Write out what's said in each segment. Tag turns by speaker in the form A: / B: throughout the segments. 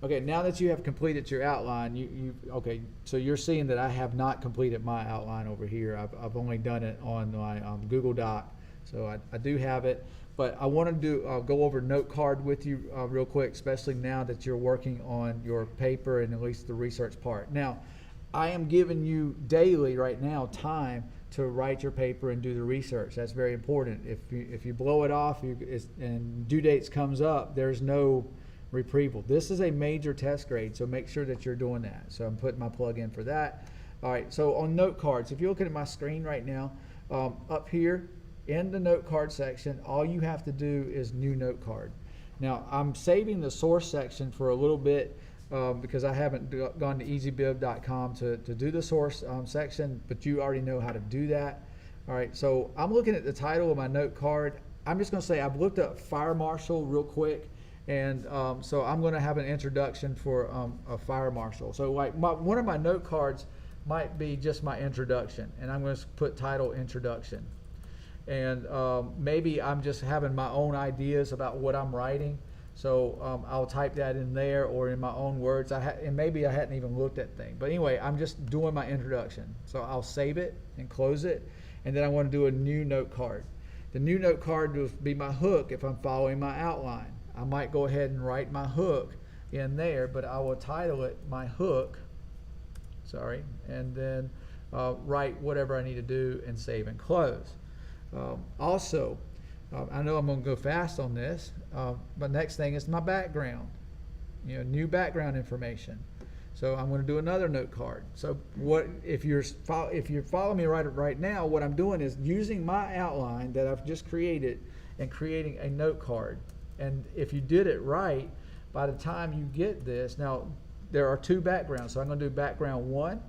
A: Okay, now that you have completed your outline, okay, so you're seeing that I have not completed my outline over here. I've only done it on my Google Doc, so I do have it. But I want to go over Notecard with you real quick, especially now that you're working on your paper and at least the research part. Now, I am giving you daily right now time to write your paper and do the research. That's very important. If you blow it off and due dates comes up, there's no reprieval. This is a major test grade, so make sure that you're doing that. So I'm putting my plug in for that. All right, so on note cards, if you're looking at my screen right now, up here in the note card section, all you have to do is new note card. Now I'm saving the source section for a little bit because I haven't gone to easybib.com to do the source section, but you already know how to do that. All right, so I'm looking at the title of my note card. I'm just going to say I've looked up fire marshal real quick. And so I'm going to have an introduction for a fire marshal. So like one of my note cards might be just my introduction, and I'm going to put title introduction. And maybe I'm just having my own ideas about what I'm writing. So I'll type that in there or in my own words. And maybe I hadn't even looked at things. But anyway, I'm just doing my introduction. So I'll save it and close it. And then I want to do a new note card. The new note card will be my hook if I'm following my outline. I might go ahead and write my hook in there, but I will title it my hook, sorry, and then write whatever I need to do and save and close. Also, I know I'm going to go fast on this, but next thing is my background, new background information. So I'm going to do another note card. So what if you're following me right now, what I'm doing is using my outline that I've just created and creating a note card. And if you did it right, by the time you get this, now there are two backgrounds. So I'm going to do background 1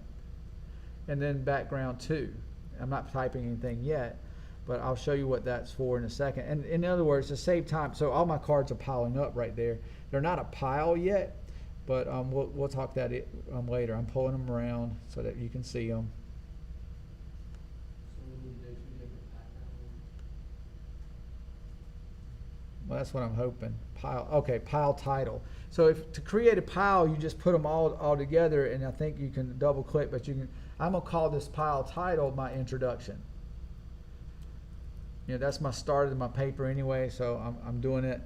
A: and then background 2. I'm not typing anything yet, but I'll show you what that's for in a second. And in other words, to save time, so all my cards are piling up right there. They're not a pile yet, but we'll talk that later. I'm pulling them around so that you can see them. Well, that's what I'm hoping. Pile, okay, pile title. So to create a pile, you just put them all together, and I think you can double click, but I'm gonna call this pile title my introduction. That's my start of my paper anyway, so I'm doing it.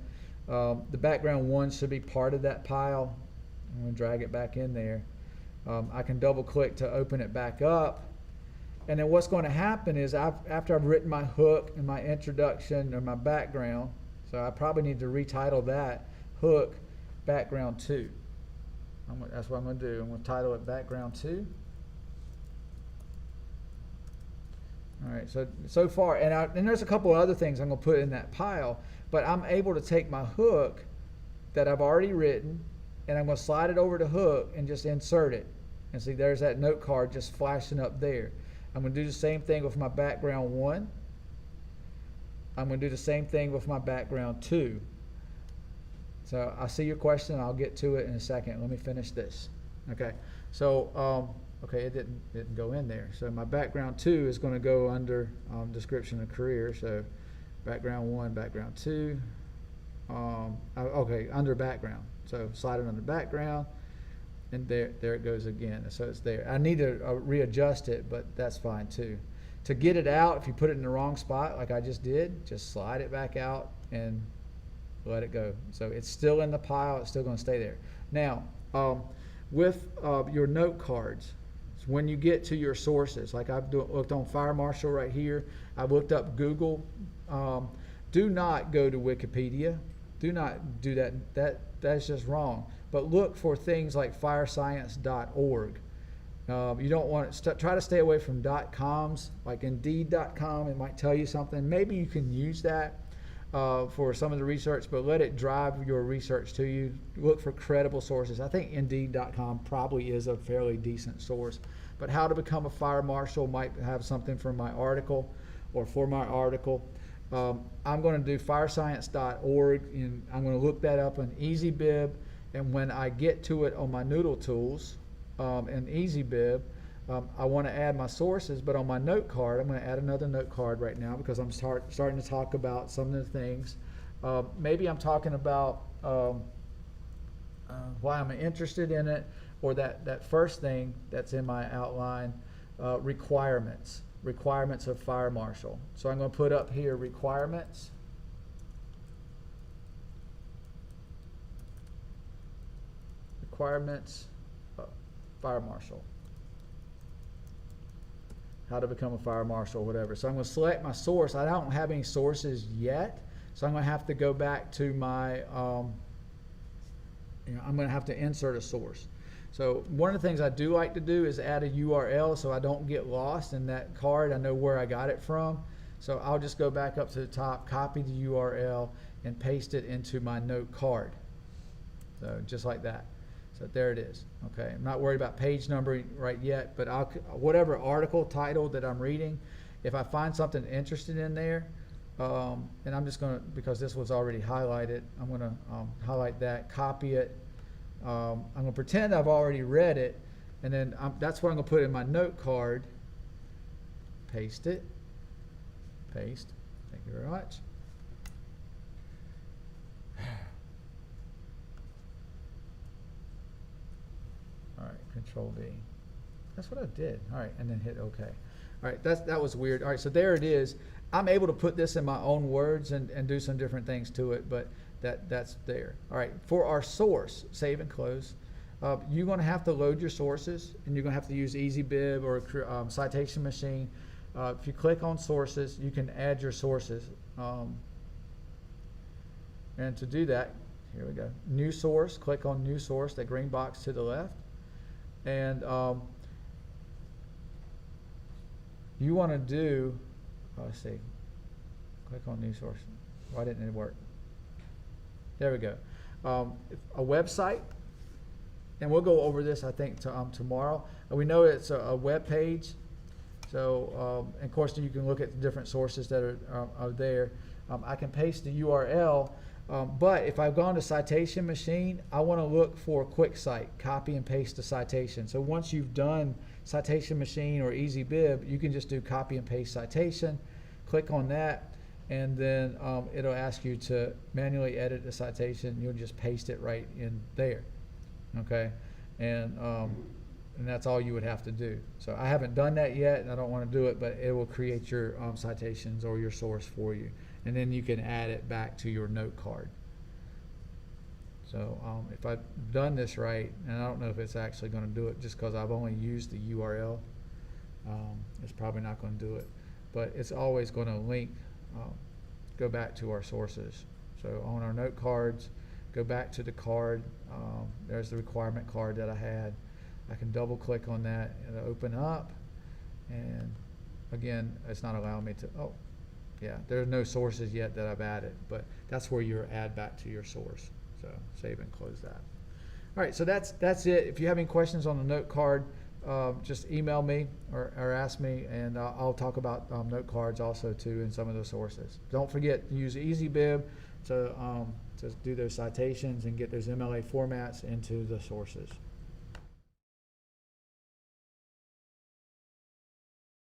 A: The background 1 should be part of that pile. I'm gonna drag it back in there. I can double click to open it back up. And then what's going to happen is after I've written my hook and my introduction or my background, so I probably need to retitle that hook background 2. That's what I'm going to do. I'm going to title it background 2. All right, so far, and there's a couple of other things I'm going to put in that pile, but I'm able to take my hook that I've already written, and I'm going to slide it over to hook and just insert it. And see, there's that note card just flashing up there. I'm going to do the same thing with my background 1. I'm going to do the same thing with my background 2. So I see your question. I'll get to it in a second. Let me finish this. Okay. So okay, it didn't go in there. So my background 2 is going to go under description of career. So background 1, background 2. Okay, under background. So slide it under background, and there it goes again. So it's there. I need to readjust it, but that's fine too. To get it out, if you put it in the wrong spot like I just did, just slide it back out and let it go. So it's still in the pile. It's still going to stay there. Now, with your note cards, when you get to your sources, like I've looked on Fire Marshal right here, I've looked up Google. Do not go to Wikipedia. Do not do that. That's just wrong. But look for things like firescience.org. You don't want to try to stay away from .coms, like Indeed.com. It might tell you something. Maybe you can use that for some of the research, but let it drive your research to you. Look for credible sources. I think Indeed.com probably is a fairly decent source. But how to become a fire marshal might have something from my article or for my article. I'm going to do firescience.org, and I'm going to look that up on EasyBib. And when I get to it on my NoodleTools, and EasyBib, I want to add my sources, but on my note card, I'm going to add another note card right now because I'm starting to talk about some of the things. Maybe I'm talking about, why I'm interested in it, or that first thing that's in my outline, requirements of fire marshal. So I'm going to put up here requirements. Fire marshal. How to become a fire marshal, whatever. So I'm going to select my source. I don't have any sources yet, so I'm going to have to go back to my, I'm going to have to insert a source. So one of the things I do like to do is add a URL so I don't get lost in that card. I know where I got it from. So I'll just go back up to the top, copy the URL, and paste it into my note card. So just like that. So there it is. Okay, I'm not worried about page numbering right yet, but whatever article title that I'm reading, if I find something interesting in there, and I'm just going to, because this was already highlighted, I'm going to highlight that, copy it. I'm going to pretend I've already read it, and then that's what I'm going to put in my note card. Paste it. Paste. Thank you very much. All right, Control V. That's what I did. All right, and then hit OK. All right, that was weird. All right, so there it is. I'm able to put this in my own words and do some different things to it, but that's there. All right, for our source, save and close. You're going to have to load your sources, and you're going to have to use EasyBib or Citation Machine. If you click on sources, you can add your sources. And to do that, here we go. New source, click on new source, that green box to the left. And you want to do, let's see, click on new source. Why didn't it work? There we go. A website, and we'll go over this I think tomorrow. We know it's a web page, so and of course you can look at the different sources that are there. I can paste the URL, but if I've gone to Citation Machine, I want to look for Quick Cite, copy and paste the citation. So once you've done Citation Machine or EasyBib, you can just do copy and paste citation, click on that, and then it'll ask you to manually edit the citation. You'll just paste it right in there, okay? And that's all you would have to do. So I haven't done that yet, and I don't want to do it, but it will create your citations or your source for you, and then you can add it back to your note card. So if I've done this right, and I don't know if it's actually going to do it just because I've only used the URL, it's probably not going to do it, but it's always going to link, go back to our sources. So on our note cards, go back to the card. There's the requirement card that I had. I can double click on that and it'll open up, and again, it's not allowing me to, oh yeah, there's no sources yet that I've added, but that's where you add back to your source. So save and close that. All right, so that's it. If you have any questions on the note card, just email me or ask me, and I'll talk about note cards also too in some of those sources. Don't forget to use EasyBib to do those citations and get those MLA formats into the sources.